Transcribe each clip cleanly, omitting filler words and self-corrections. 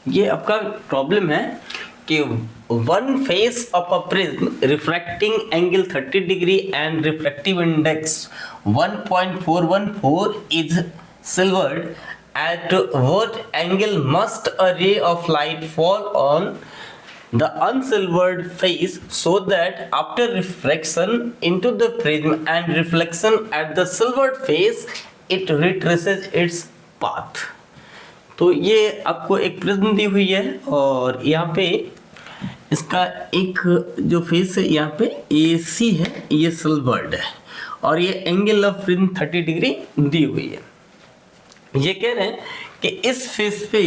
ये आपका प्रॉब्लम है कि one face of a prism refracting angle 30 degree and refractive index 1.414 is silvered at what angle must a ray of light fall on the unsilvered face so that after refraction into the prism and reflection at the silvered face it retraces its path। तो ये आपको एक prism दी हुई है और यहाँ पे इसका एक जो फेस है यहाँ पे AC है, ये सिल्वर्ड है और ये एंगल ऑफ प्रिज्म 30 डिग्री दी हुई है। ये कह रहे हैं कि इस फेस पे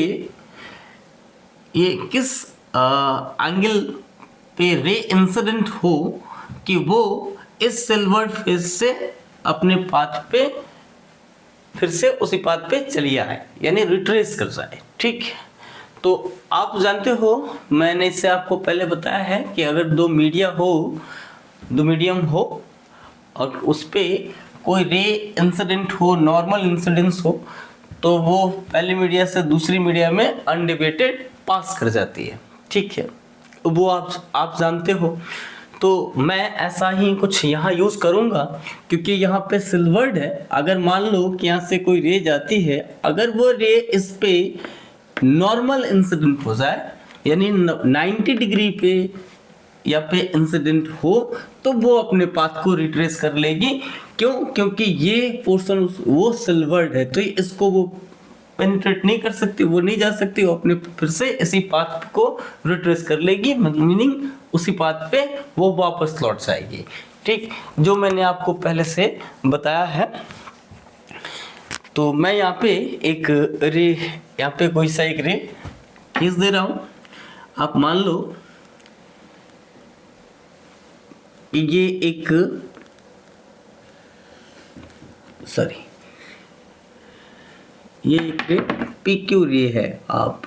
ये किस एंगल पे रे इंसिडेंट हो कि वो इस सिल्वर फेस से अपने पाथ पे फिर से उसी पाथ पे चली आए, यानी रिट्रेस कर जाए। ठीक, तो आप जानते हो मैंने इससे आपको पहले बताया है कि अगर दो मीडियम हो और उस पे कोई रे इंसिडेंट हो, नॉर्मल इंसिडेंस हो, तो वो पहले मीडिया से दूसरी मीडिया में अनडिबेटेड पास कर जाती है। ठीक है, वो आप जानते हो। तो मैं ऐसा ही कुछ यहाँ यूज़ करूँगा क्योंकि यहाँ पे सिल्वर्ड है। अगर मान लो कि यहाँ से कोई रे जाती है, अगर वो रे इस पे नॉर्मल इंसिडेंट हो जाए, यानी 90 डिग्री पे या पे इंसिडेंट हो, तो वो अपने पाथ को रिट्रेस कर लेगी। क्यों? क्योंकि ये पोर्शन वो सिल्वर्ड है, तो इसको वो पेनिट्रेट नहीं कर सकती, वो नहीं जा सकती, वो अपने फिर से इसी पाथ को रिट्रेस कर लेगी, मीनिंग उसी पाथ पे वो वापस लौट जाएगी। ठीक, जो मैंने आपको पहले से बताया है। तो मैं यहाँ पे एक रे, यहाँ पे कोई सा एक रे खींच दे रहा हूँ। आप मान लो ये एक ये एक रे PQ रे है, आप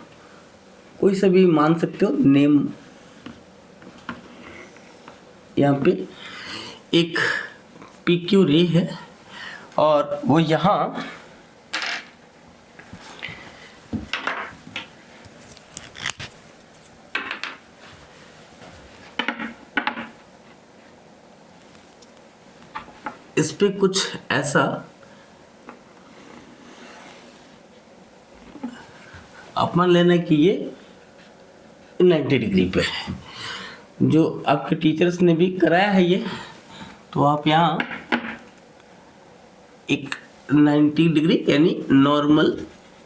कोई सा भी मान सकते हो नेम। यहाँ पे एक PQ रे है और वो यहाँ इस पे कुछ ऐसा आप मान लेना कि ये 90 डिग्री पे है, जो आपके टीचर्स ने भी कराया है ये। तो आप यहाँ एक 90 डिग्री यानी नॉर्मल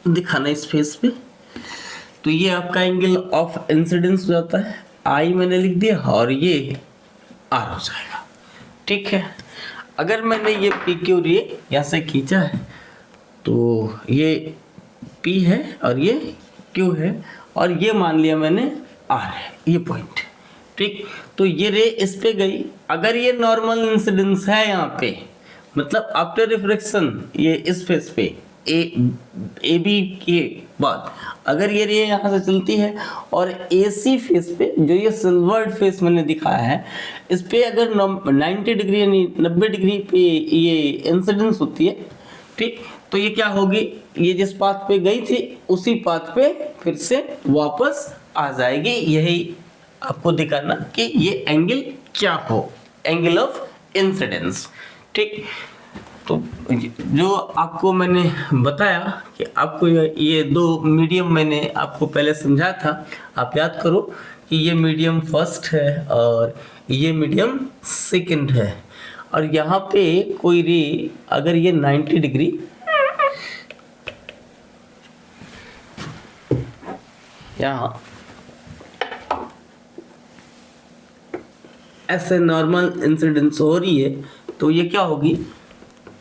दिखाना इस फेस पे। तो ये आपका एंगल ऑफ इंसिडेंस हो जाता है, I मैंने लिख दिया और ये R हो जाएगा। ठीक है, अगर मैंने ये PQ रे यहाँ से खींचा है तो ये P है और ये Q है और ये मान लिया मैंने R है, ये पॉइंट। ठीक, तो ये रे इस पे गई। अगर ये नॉर्मल इंसिडेंस है यहाँ पे, मतलब आफ्टर रिफ्रैक्शन ये इस फेस पे AB के बाद अगर ये रे यहाँ से चलती है और AC फेस पे, जो ये सिल्वर्ड फेस मैंने दिखाया है, इस पे अगर 90 डिग्री यानी 90 डिग्री पे ये इंसिडेंस होती है। ठीक, तो ये क्या होगी, ये जिस पाथ पे गई थी उसी पाथ पे फिर से वापस आ जाएगी। यही आपको दिखाना कि ये एंगल क्या हो, एंगल ऑफ इंसिडेंस। ठीक, तो जो आपको मैंने बताया कि आपको ये दो मीडियम मैंने आपको पहले समझाया था, आप याद करो कि ये मीडियम फर्स्ट है और ये मीडियम सेकंड है। और यहाँ पे कोई रे अगर ये 90 डिग्री यहाँ ऐसे नॉर्मल इंसिडेंस हो रही है, तो ये क्या होगी,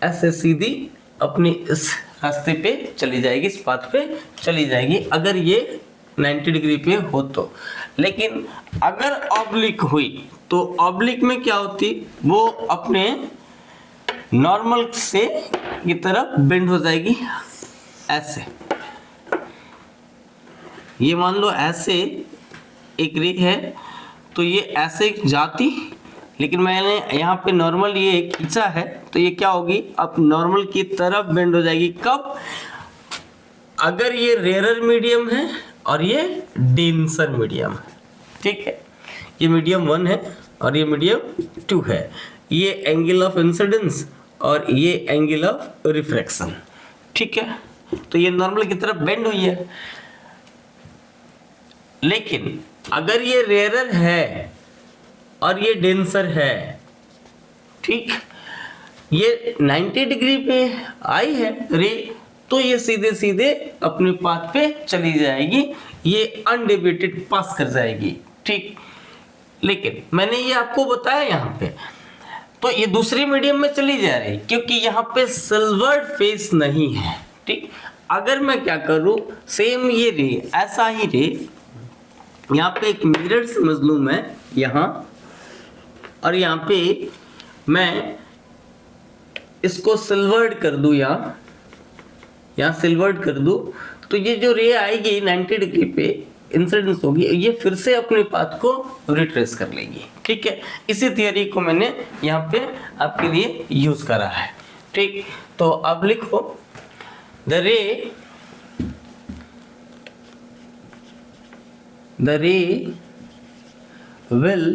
ऐसे सीधी अपने इस रास्ते पे चली जाएगी, इस पाथ पे चली जाएगी अगर ये 90 डिग्री पे हो तो। लेकिन अगर ऑब्लिक हुई तो ऑब्लिक में क्या होती, वो अपने नॉर्मल से की तरफ बेंड हो जाएगी ऐसे। ये मान लो ऐसे एक रे है तो ये ऐसे जाती, लेकिन मैंने यहाँ पे नॉर्मल ये खींचा है तो ये क्या होगी, अब नॉर्मल की तरफ बेंड हो जाएगी। कब, अगर ये रेयर मीडियम है और ये डेंसर मीडियम, ठीक है। ये मीडियम 1 है और ये मीडियम 2 है। ये एंगल ऑफ इंसिडेंस और ये एंगल ऑफ रिफ्रैक्शन, ठीक है। तो ये नॉर्मल की तरफ बेंड हुई है। लेकिन अगर ये रेयरर है और ये डेंसर है, ठीक, ये 90 डिग्री पे आई है रे, तो ये सीधे सीधे अपने पाथ पे चली जाएगी, ये अनडेविएटेड पास कर जाएगी, ठीक। लेकिन मैंने ये आपको बताया यहाँ पे, तो ये दूसरी मीडियम में चली जा रही क्योंकि यहाँ पे सिल्वर्ड फेस नहीं है, ठीक। अगर मैं क्या करूँ, सेम ये रे, ऐसा ही रे यहाँ पे एक मिरर समझ लूँ मैं यहाँ, और यहाँ पे मैं इसको सिल्वर्ड कर दूँ, यहाँ सिल्वर्ड कर दूँ, तो ये जो रे आएगी 90 डिग्री पे इंसिडेंस होगी, ये फिर से अपने पाथ को रिट्रेस कर लेगी, ठीक है। इसी थियरी को मैंने यहाँ पे आपके लिए यूज करा है, ठीक। तो अब लिखो द रे will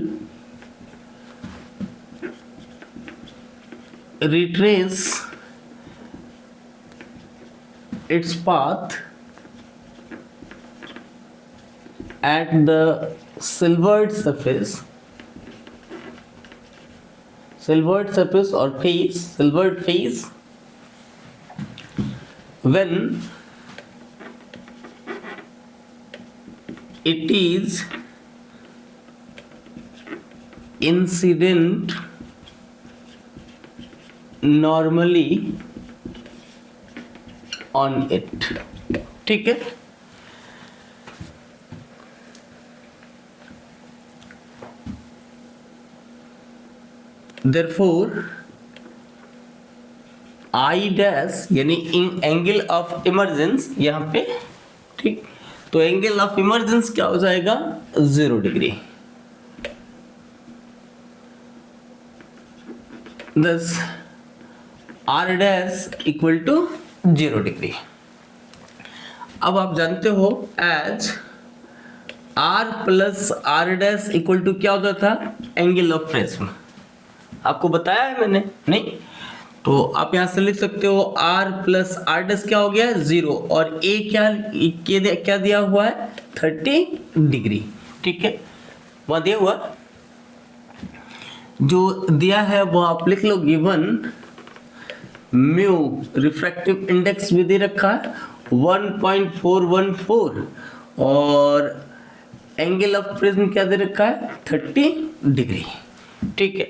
retrace its path at the silvered surface or face, silvered face, when it is incident normally on it, ठीक है। Therefore I dash यानी इन एंगल ऑफ इमर्जेंस यहाँ पे, ठीक। तो एंगल ऑफ इमर्जेंस क्या हो जाएगा, 0 degree. Thus R dash equal to 0 degree. अब आप जानते हो as R plus R dash equal to क्या होता था, एंगल ऑफ प्रिज्म। आपको बताया है मैंने, नहीं? तो आप यहां से लिख सकते हो R प्लस R डैश क्या हो गया, 0, और A क्या दिया हुआ है, 30 डिग्री, ठीक है। वहां दिया हुआ जो दिया है वो आप लिख लो, गिवन म्यू रिफ्रैक्टिव इंडेक्स भी दे रखा है 1.414 और एंगल ऑफ प्रिज्म क्या दे रखा है, 30 डिग्री, ठीक है।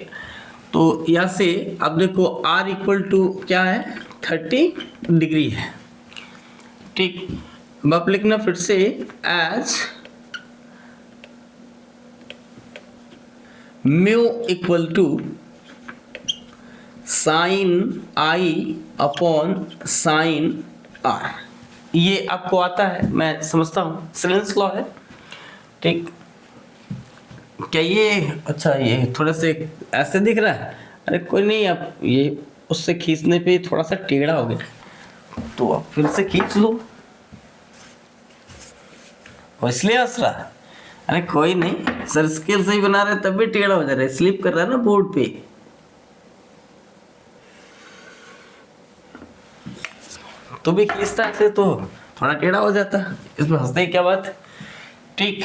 तो यहाँ से अब देखो R इक्वल टू क्या है, 30 डिग्री है, ठीक। अब आप लिखना फिर से as mu equal to sine I upon sine are. ये आपको आता है, मैं समझता हूँ, सिलेंस लॉ है, ठीक। क्या ये, अच्छा ये थोड़ा से ऐसे दिख रहा है, अरे कोई नहीं, आप ये उससे खींचने पे थोड़ा सा टेढ़ा हो गया, तो आप फिर से खींच लो, इसलिए हंस रहा है। अरे कोई नहीं, सर स्केल सही बना रहे तब भी टेढ़ा हो जा रहा है, स्लिप कर रहा है ना बोर्ड पे। तो भी खींचता ऐसे तो थोड़ा टेढ़ा हो जाता, इसमें हंसने की क्या बात, ठीक।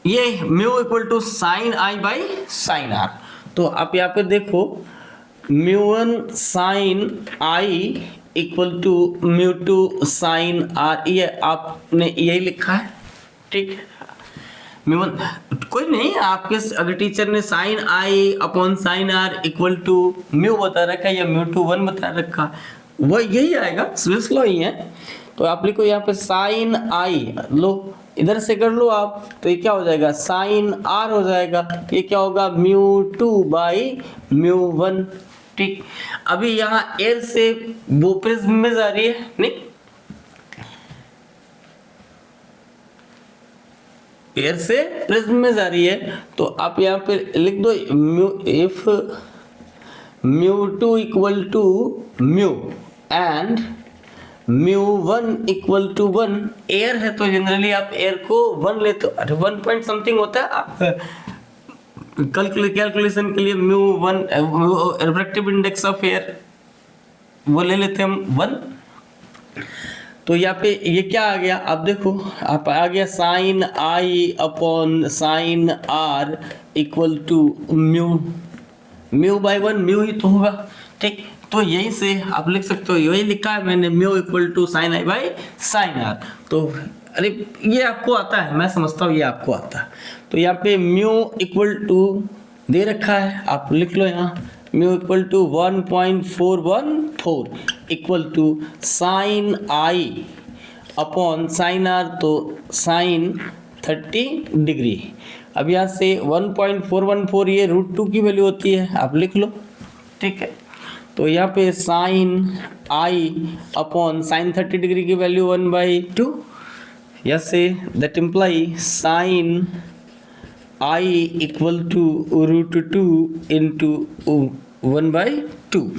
ये mu equal to sine I by sine are. तो आप यहाँ पे देखो mu sine I equal to mu sine are, ये आपने यही लिखा है, ठीक। म्यू1 कोई नहीं, आपके अगर टीचर ने sine I upon sine are equal to mu बता रखा है या म्यू2 1 बता रखा, वो यही आएगा, स्विस लॉ ही है। तो आप लिखो यहाँ पे साइन आई, लो इधर से कर लो आप, तो ये क्या हो जाएगा, साइन आर हो जाएगा, ये क्या होगा, म्यू2 बाई म्यू1, ठीक। अभी यहाँ एयर से वो प्रिज्म में जा रही है, नहीं, एयर से प्रिज्म में जा रही है, तो आप यहाँ पे लिख दो if mu equal to mu and μ1 equal to 1, air है तो जनरली आप एयर को 1 लेते हो, अरे 1 पॉइंट समथिंग होता है, आप कैलकुलेशन के लिए μ1 रिफ्रैक्टिव इंडेक्स ऑफ एयर वो ले लेते हैं हम 1। तो यहाँ पे ये क्या आ गया, आप देखो आप आ गया sine I upon sine are equal to mu by 1, mu ही तो होगा, ठीक। तो यहीं से आप लिख सकते हो, यही लिखा है मैंने, mu equal to sine I by sine are. तो अरे ये आपको आता है, मैं समझता हूँ ये आपको आता है। तो यहाँ पे म्यू इक्वल टू दे रखा है, आप लिख लो यहाँ, mu equal to 1.414 equal to sine I upon sine are, तो साइन 30 डिग्री। अब यहाँ से 1.414 ये √2 की वैल्यू होती है, आप लिख लो, ठीक है। तो यहाँ पे साइन आई अपॉन साइन 30 डिग्री की value 1/2, yes so that imply sine I equal to √2 into 1/2,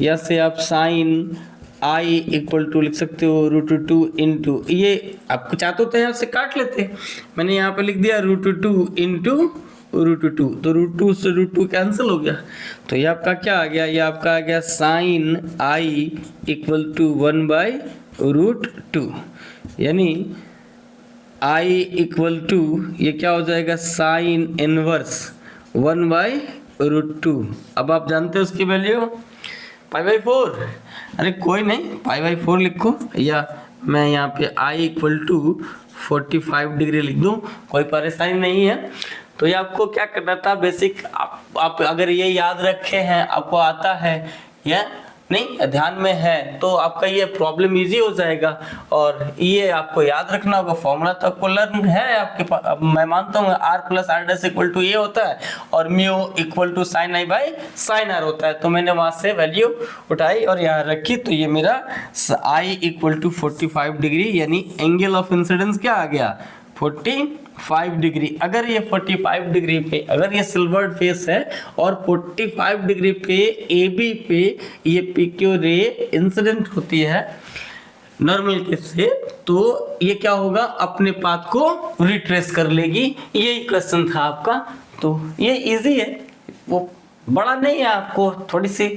या से आप साइन आई इक्वल टू लिख सकते हो √2 इंटू, ये आपको चाहते तो यहाँ से काट लेते, मैंने यहाँ पे लिख दिया √2 इंटू √2, तो √2 से √2 कैंसिल हो गया। तो ये आपका क्या आ गया, ये आपका आ गया साइन आई इक्वल टू 1/√2, यानी आई इक्वल टू ये क्या हो जाएगा, साइन इनवर्स 1/√2। अब आप जानते हो उसकी वैल्यू π/4, अरे कोई नहीं π/4 लिखो, या मैं यहाँ पे आई इक्वल टू 45 डिग्री लिख दूँ, कोई परेशानी नहीं है। तो ये आपको क्या करना था, बेसिक आप अगर ये याद रखे हैं, आपको आता है या नहीं ध्यान में है, तो आपका ये प्रॉब्लम इजी हो जाएगा। और ये आपको याद रखना होगा, फॉर्मूला तो आपको लर्न है आपके पास, अब मैं मानता हूँ r plus r dash equal to ये होता है, और mu equal to sine I by sine r होता है। तो मैंने वहां से वैल्यू उठाई और यहाँ रखी, तो ये मेरा i इक्वल टू 45 डिग्री, यानी एंगल ऑफ इंसिडेंस क्या आ गया, 45 डिग्री। अगर ये 45 डिग्री पे, अगर ये सिल्वर्ड फेस है और 45 डिग्री पे AB पे ये PQ रे इंसिडेंट होती है नॉर्मल केस से, तो ये क्या होगा, अपने पाथ को रिट्रेस कर लेगी। यही क्वेश्चन था आपका, तो ये इजी है, वो बड़ा नहीं है, आपको थोड़ी सी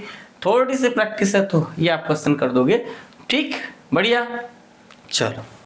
प्रैक्टिस है तो ये आप क्वेश्चन कर दोगे, ठीक, बढ़िया, चलो।